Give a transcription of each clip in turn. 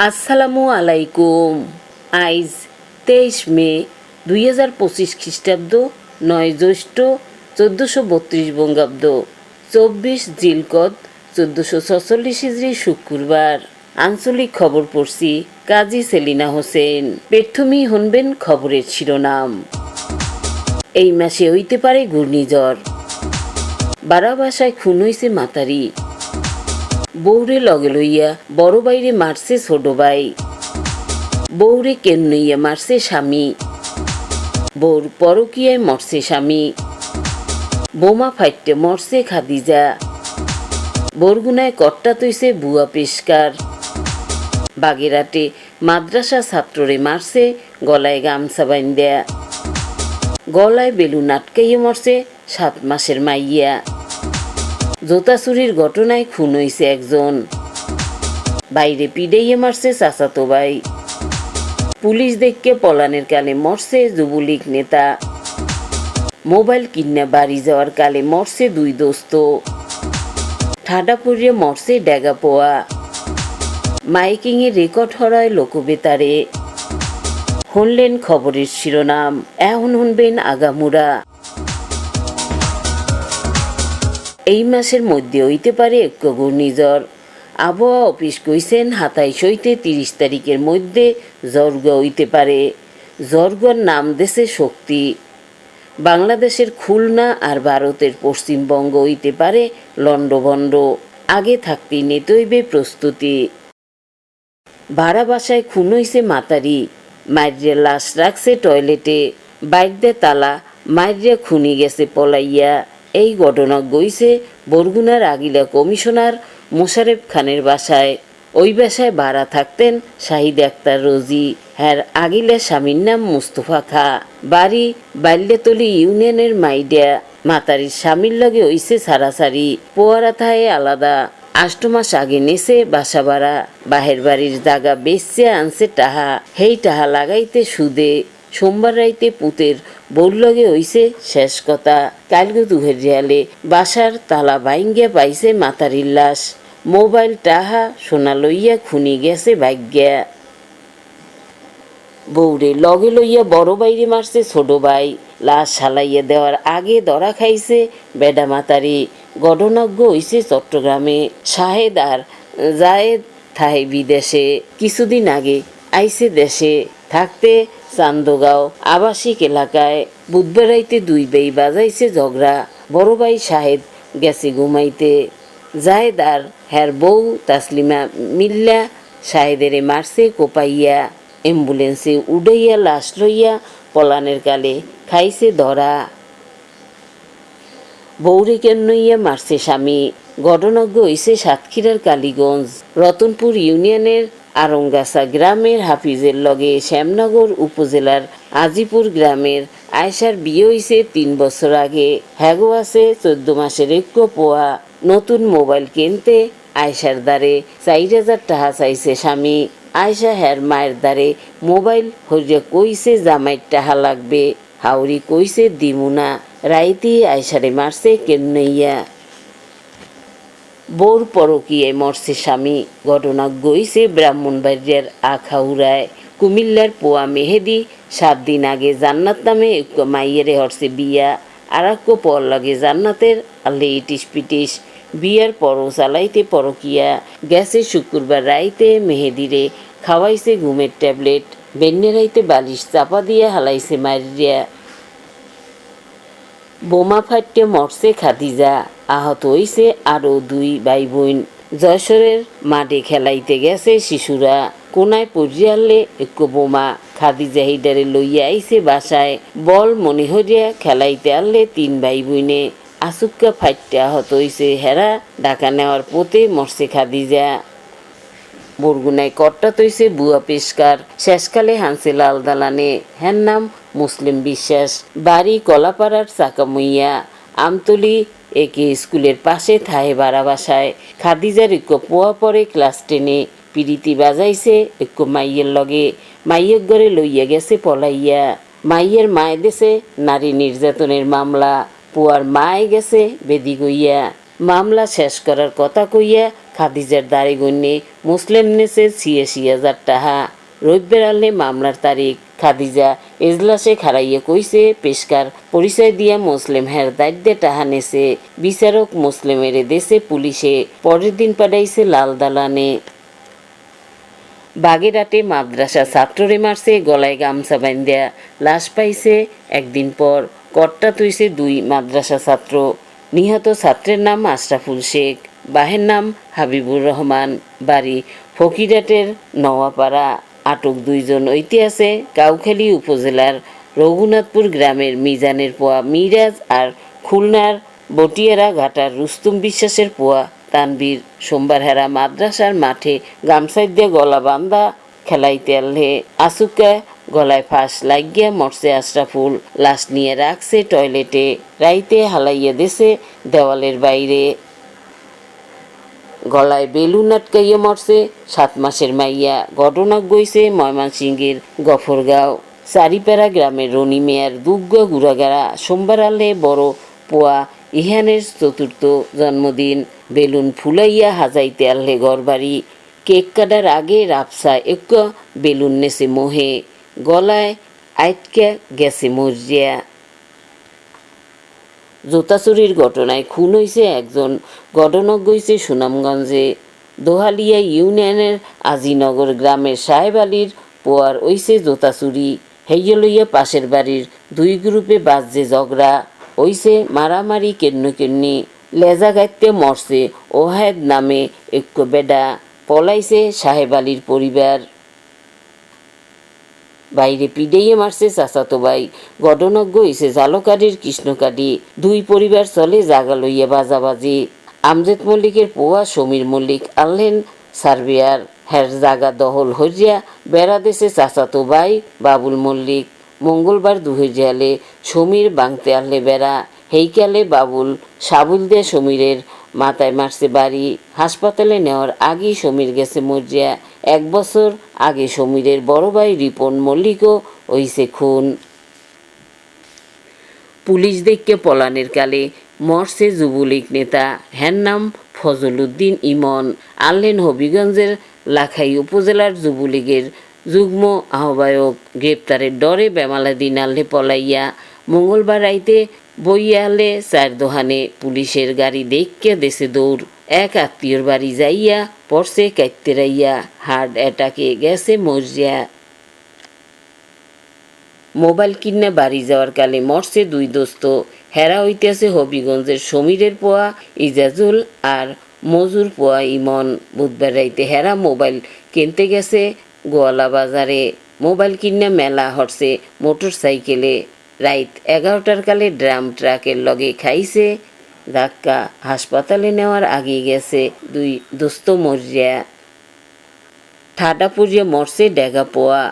আসসালামু আলাইকুম। আইজ 23 মে 2025 খ্রিস্টাব্দ, 9 জ্যৈষ্ঠ 1432 বঙ্গাব্দ, 24 জিলকদ 1446 হিজরি শুক্রবার। আঞ্চলিক খবর পড়ছি কাজী সেলিনা হোসেন। প্রথমেই শুনবেন খবরের শিরোনাম। এই মাসে হইতে পারে ঘূর্ণিঝড়। বারাবাসায় খুন হইছে মাতারি। বৌরে লগে লইয়া বড় বাইরে মারছে ছোট ভাই। বৌরে কেন নইয়া মারছে স্বামী। বৌর পরকিয়ায় মরছে স্বামী। বোমা ফাইটে মরছে খাদিজা। বরগুনায় কট্টা তৈছে বুয়া পেশকার। বাগেরহাটে মাদ্রাসা ছাত্ররে মারছে গলায় গামছা বাইন্দা। গলায় বেলুন আটকাইয়ে মরছে 7 মাসের মাইয়া। জোতা চুরির ঘটনায় খুন হইছে একজন। বাইরে পিডাইয়ে মারছে চাচাতো ভাই। পুলিশ দেখকে পলানের কালে মরছে যুবলীগ নেতা। মোবাইল কিনা বাড়ি যাওয়ার কালে মরছে 2 দোস্ত। ঠাডা পড়িয়ে মরছে ড্যাগা পোয়া। মাইকিংয়ে রেকর্ড হরায় লোকবেতারে। শুনলেন খবরের শিরোনাম, এখন শুনবেন আগামুরা। এই মাসের মধ্যে হইতে পারে এক ঘূর্ণিঝড়। আবহাওয়া অফিস কইছেন 27 হইতে 30 তারিখের মধ্যে জর্গ হইতে পারে। জর্গর নাম দেশে শক্তি। বাংলাদেশের খুলনা আর ভারতের পশ্চিমবঙ্গ হইতে পারে লন্ডভন্ড। আগে থাকতেই নিতে হইবে প্রস্তুতি। ভাড়া বাসায় খুন হইছে মাতারি। মাইরে লাশ রাখছে টয়লেটে। বাইরে তালা মাইরে খুনি গেছে পলাইয়া। এই ঘটনা গইছে বরগুনার আগিলা কমিশনার মোশারেফ খানের বাসায়। ওই বাসায় ভাড়া থাকতেন শাহিদ আক্তার রোজি। হ্যার আগিলা স্বামীর নাম মুস্তফা খা। বাড়ি বাল্যতলি ইউনিয়নের মাইডিয়া। মাতারির স্বামীর লগে হইছে সারাসারি। পোয়ারা থায় আলাদা। 8 মাস আগে নেছে বাসা ভাড়া। বাহের বাড়ির জায়গা বেচছে আনছে টাহা। হেই টাহা লাগাইতে সুদে। সোমবার রাইতে পুতের বউর লগে হইছে শেষ কথা। কালকে দুহের রিয়ালে বাসার তালা ভাইঙ্গিয়া পাইছে মাতারির লাশ। মোবাইল টাহা সোনা লইয়া খুনি গেছে ভাগ্যা। বউরে লগে লইয়া বড় বাইরে মারছে ছোট ভাই। লাশ হালাইয়া দেওয়ার আগে ধরা খাইছে বেডা মাতারি। ঘটনাজ্ঞ হইছে চট্টগ্রামে। শাহেদ আর জায়েদ থাই বিদেশে। কিছুদিন আগে আইছে দেশে থাকতে চান্দগাঁও আবাসিক এলাকায়। বুধবার রাইতে 2 ভাই বাজাইছে ঝগড়া। বড় ভাই শাহেদ গেছে ঘুমাইতে। জায়েদ আর হ্যার বউ তাসলিমা মিল্লা শাহেদেরে মারছে কোপাইয়া। অ্যাম্বুলেন্সে উড়াইয়া লাশ লইয়া পলানের কালে খাইছে ধরা। বৌরে কেন নইয়া মারছে স্বামী। ঘটনাজ্ঞ হইছে সাতক্ষীরার কালীগঞ্জ রতনপুর ইউনিয়নের আরংগাছা গ্রামের হাফিজের লগে শ্যামনগর উপজেলার আজিপুর গ্রামের আয়সার বিয়ে হইছে 3 বছর আগে। হ্যাগো আছে 14 মাসের এক পোয়া। নতুন মোবাইল কিনতে আয়সার দ্বারে 4000 টাকা চাইছে স্বামী। আয়সা হ্যার মায়ের দ্বারে মোবাইল হইয়া কইছে জামাইয়ের টাকা লাগবে। হাউরি কইছে দিমুনা। রাইতি আয়সারে মারছে কেন্নইয়া। বউর পরকিয়ায় মরছে স্বামী। ঘটনা গইছে ব্রাহ্মণবাড়িয়ার আখাউড়ায়। কুমিল্লার পোয়া মেহেদি 7 দিন আগে জান্নাত নামে এক মাইয়েরে হরছে বিয়া। আর এক পর লাগে জান্নাতের আল্লে ইটিস পিটিস। বিয়ার পরও চালাইতে পরকিয়া। গেছে শুক্রবার রাইতে মেহেদিরে খাওয়াইছে ঘুমের ট্যাবলেট। বেন্নে রাইতে বালিশ চাপা দিয়ে হালাইছে মারিয়া। বোমা ফাইটে মরছে খাদিজা। আহত হইছে আরও 2 ভাই বোন। যশোরের মাঠে খেলাইতে গেছে শিশুরা। কোনায় পড়িয়ালে এক বোমা। খাদিজা হিডারে লইয়া আইছে বাসায়। বল মনে হরিয়া খেলাইতে আনলে 3 ভাই বোনে। আসুক্কা ফাইটে আহত হইছে হেরা। ঢাকা নেওয়ার পথে মরছে খাদিজা। বরগুনায় কট্টা তৈছে বুয়া পেশকার। শেষকালে হানছে লাল দালানে। হ্যার নাম মুসলিম বিশ্বাস। বাড়ি কলাপাড়ার চাকামুইয়া। আমতলি একে স্কুলের পাশে থাহে বাড়া বাসায়। খাদিজার এক পোয়া পরে ক্লাস 10-এ। পিরিতি বাজাইছে এক মাইয়ের লগে। মাইয়ের ঘরে লইয়া গেছে পলাইয়া। মাইয়ের মায় দেশে নারী নির্যাতনের মামলা। পোয়ার মায় গেছে বেদি গইয়া। মামলা শেষ করার কথা কইয়া খাদিজার দাড়ি গণ্যে মুসলিম নেছে 86,000 টাকা। রবিবার আনলে মামলার তারিখ। খাদিজা এজলাসে খাড়াইয়ে কইছে পেশকার পরিচয় দিয়া মুসলিম হের দায়িত্বে টাহা নেছে। বিচারক মুসলিমের দেশে পুলিশে পরের দিন পাঠাইছে লাল দালানে। বাগেরহাটে মাদ্রাসা ছাত্ররে মারছে, গলায় গামছা বান্ধিয়া লাশ পাইছে একদিন পর। কট্টা তুইছে 2 মাদ্রাসা ছাত্র। নিহত ছাত্রের নাম আশরাফুল শেখ, বাহের নাম হাবিবুর রহমান, বাড়ি ফকিরহাটের নওয়াপাড়া। আটক 2 জন ঐতিহাসে কাউখালী উপজেলার রঘুনাথপুর গ্রামের মিজানের পোয়া মিরাজ আর খুলনার বটিয়ারা ঘাটার রুস্তুম বিশ্বাসের পোয়া তানবীর। সোমবার হেরা মাদ্রাসার মাঠে গামছাই দিয়ে গলা বান্ধা খেলাইতে আনলে আসুকা গলায় ফাঁস লাগিয়া মরছে আশরাফুল। লাশ নিয়ে রাখছে টয়লেটে, রাইতে হালাইয়া দেশে দেওয়ালের বাইরে। গলায় বেলুন আটকাইয়া মরছে 7 মাসের মাইয়া। ঘটনা গইছে ময়মনসিংহের গফরগাঁও চারিপাড়া গ্রামের রনি মেয়ার দুগ্গ গুড়াগাড়া। সোমবার আলে বড় পোয়া ইহানের 4র্থ জন্মদিন। বেলুন ফুলাইয়া হাজাইতে আনলে ঘরবাড়ি। কেক কাটার আগে রাপসা এক বেলুন নেছে মোহে, গলায় আটকা গেছে মরিয়া। জুতা চুরির ঘটনায় খুন হয়েছে একজন। ঘটনা গইছে সুনামগঞ্জে দোহালিয়া ইউনিয়নের আজিনগর গ্রামের সাহেব আলীর পোয়ার হইছে জুতা চুরি। হেইয়া লইয়া পাশের বাড়ির 2 গ্রুপে বাজছে ঝগড়া, হইছে মারামারি কেন্নি। লেজা গাইতে মরছে ওহায়দ নামে এক বেডা। পলাইছে সাহেব আলীর পরিবার। বাইরে পিডাইয়ে মারছে চাচাতো ভাই। ঘটনজ্ঞ হইছে জালকাঠির কৃষ্ণকাঠি। 2 পরিবার চলে জাগা লইয়া বাজাবাজি। আমজেদ মল্লিকের পোয়া সমীর মল্লিক আনলেন সার্বিয়ার। হের জাগা দহল হইয়া বেড়া দেশে চাচাতো ভাই বাবুল মল্লিক। মঙ্গলবার দুহজালে সমীর বাংতে আনলে বেড়া। হেইকালে বাবুল সাবুল দিয়ে সমীরের মাথায় মারছে বাড়ি। হাসপাতালে নেওয়ার আগেই সমীর গেছে মরিয়া। 1 বছর আগে সমীরের বড় ভাই রিপন মল্লিকও হইছে খুন। পুলিশ দেখকে পলানের কালে মরছে যুবলীগ নেতা, হ্যার নাম ফজল উদ্দিন ইমন। আনলেন হবিগঞ্জের লাখাই উপজেলার যুবলীগের যুগ্ম আহ্বায়ক। গ্রেপ্তারের ডরে বেমালা দিন আনলে পলাইয়া। মঙ্গলবার রাইতে বইয়া আনলে 4 দোহানে পুলিশের গাড়ি দেখকে দেশে দৌড়। এক আত্মীয়র বাড়ি যাইয়া পড়ছে কাইতে রাইয়া, হার্ট অ্যাটাকে গেছে মরিয়া। মোবাইল কিনে বাড়ি যাওয়ার কালে মরছে 2 দোস্ত। হেরা হইতেছে হবিগঞ্জের সমীরের পোয়া ইজাজুল আর মজুর পোয়া ইমন। বুধবার রাইতে হেরা মোবাইল কিনতে গেছে গোয়ালা বাজারে। মোবাইল কিনে মেলা হরছে মোটর সাইকেলে। রাইত 11টার কালে ড্রাম ট্রাকের লগে খাইছে ধাক্কা। হাসপাতালে নেওয়ার আগে গেছে 2 দোস্ত মরিয়া। ঠাডা পুড়িয়ে মরছে ডেগা পোয়া।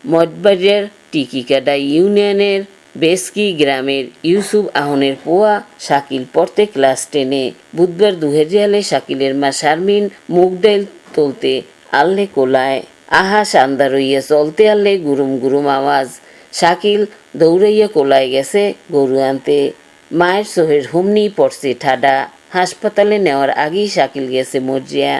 মঠবাড়িয়ার টিকিকাটা ইউনিয়নের বেসকি গ্রামের ইউসুফ আহনের পোয়া শাকিল পড়তে ক্লাস 10-এ। বুধবার দুহেরিয়ালে শাকিলের মা শারমিন মুগ ডাইল তুলতে আনলে কোলায়। আহা সান্দা রইয়া চলতে আনলে গুরুম গুরুম আওয়াজ। শাকিল দৌড়াইয়া কোলায় গেছে গরু আনতে। মায়ের সোহের হুমনি পড়ছে ঠাডা। হাসপাতালে নেওয়ার আগেই শাকিল গেছে মরিয়া।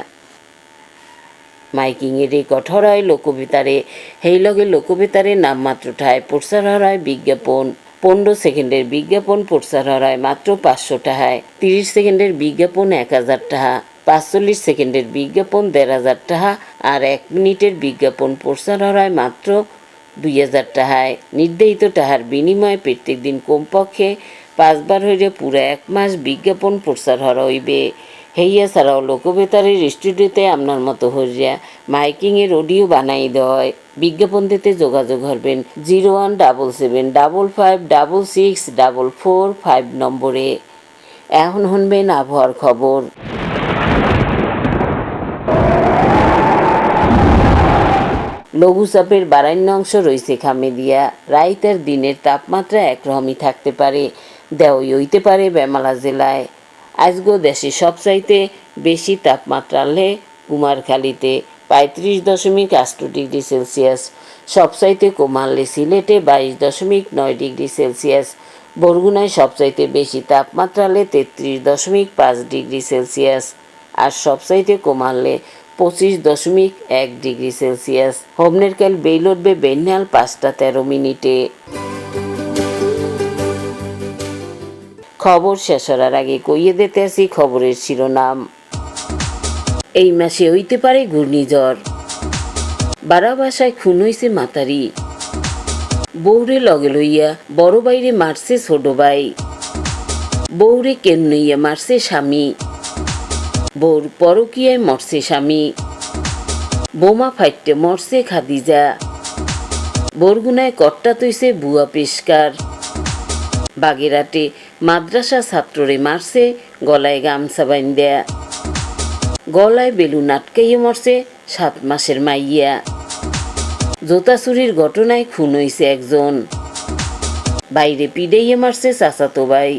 মাইকিংয়ে রেকর্ড হরায় লোকবিতারে। সেই লগে লোকবিতারে নামমাত্র ঠায় প্রচার হরায় বিজ্ঞাপন। 15 সেকেন্ডের বিজ্ঞাপন প্রচার হরায় মাত্র 500 টাকায়। 30 সেকেন্ডের বিজ্ঞাপন 1000 টাকা। 45 সেকেন্ডের বিজ্ঞাপন 1500 টাকা। আর 1 মিনিটের বিজ্ঞাপন প্রচার হরায় মাত্র 2000 টাকায়। নির্ধারিত টাকার বিনিময়ে প্রত্যেক দিন কমপক্ষে 5 বার হইলে পুরা 1 মাস বিজ্ঞাপন প্রচার হরা হইবে। হেইয়া ছাড়াও লোকবেতারের স্টুডিওতে আপনার মতো হইয়া মাইকিংয়ের অডিও বানাই দেওয়ায়। বিজ্ঞাপন দিতে যোগাযোগ করবেন 017755664445 নম্বরে। এখন শুনবেন আবহাওয়ার খবর। লঘুচাপের বারান্য অংশ রয়েছে খামে দিয়া। রাইতের দিনের তাপমাত্রা একরকমই থাকতে পারে। দেওয়াই হইতে পারে বেমালা জেলায়। আজগো দেশে সবচাইতে বেশি তাপমাত্রা আনলে কুমারখালীতে 35.8 ডিগ্রি সেলসিয়াস। সবচাইতে কম আনলে সিলেটে 22.9 ডিগ্রি সেলসিয়াস। বরগুনায় সবচাইতে বেশি তাপমাত্রা আনলে 33.5 ডিগ্রি সেলসিয়াস। আর সবচাইতে কমালে 25.1 ডিগ্রি সেলসিয়াস। হবনের কাল বেইল উঠবে বেন্যাল 5:13 খবর শেষ হওয়ার আগে কইয়ে দিতে আসি খবরের শিরোনাম। এই মাসে হইতে পারে ঘূর্ণিঝড়। বারাবাসায় খুন হইছে মাতারি। বউরে লগে লইয়া বড় বাইরে মারছে ছোট ভাই। বউরে কেন নইয়া মারছে স্বামী। বউর পরকিয়ায় মরছে স্বামী। বোমা ফাইটে মরছে খাদিজা। বরগুনায় কট্টা তৈছে বুয়া পেশকার। বাগেরহাটে মাদ্রাসা ছাত্ররে মারছে গলায় গামছা বাইন্দা। গলায় বেলুন আটকাইয়ে মরছে 7 মাসের মাইয়া। জোতা চুরির ঘটনায় খুন হইছে একজন। বাইরে পিডাইয়ে মারছে চাচাতো ভাই।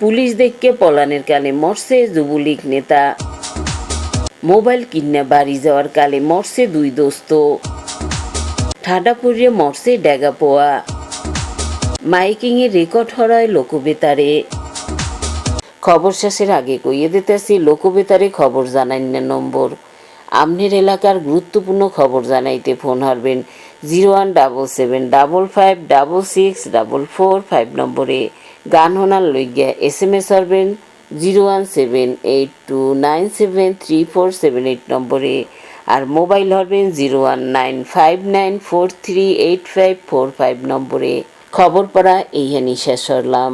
পুলিশ দেখকে পলানের কালে মরছে যুবলীগ নেতা। মোবাইল কিনা বাড়ি যাওয়ার কালে মরছে 2 দোস্ত। ঠাডা পড়িয়ে মরছে ড্যাগা পোয়া। মাইকিংয়ে রেকর্ড হরায় লোকবেতারে। খবর শেষের আগে কইয়ে দিতেছি লোকবেতারে খবর জানাইন নম্বর। আমনের এলাকার গুরুত্বপূর্ণ খবর জানাইতে ফোন হারবেন 0177556644 নম্বরে। গান হোনার লইগিয়া SMS হারবেন 01782973478 নম্বরে। আর মোবাইল হরবেন 01959438545 নম্বরে। খবর পড়া এইখানি শেষ হলাম।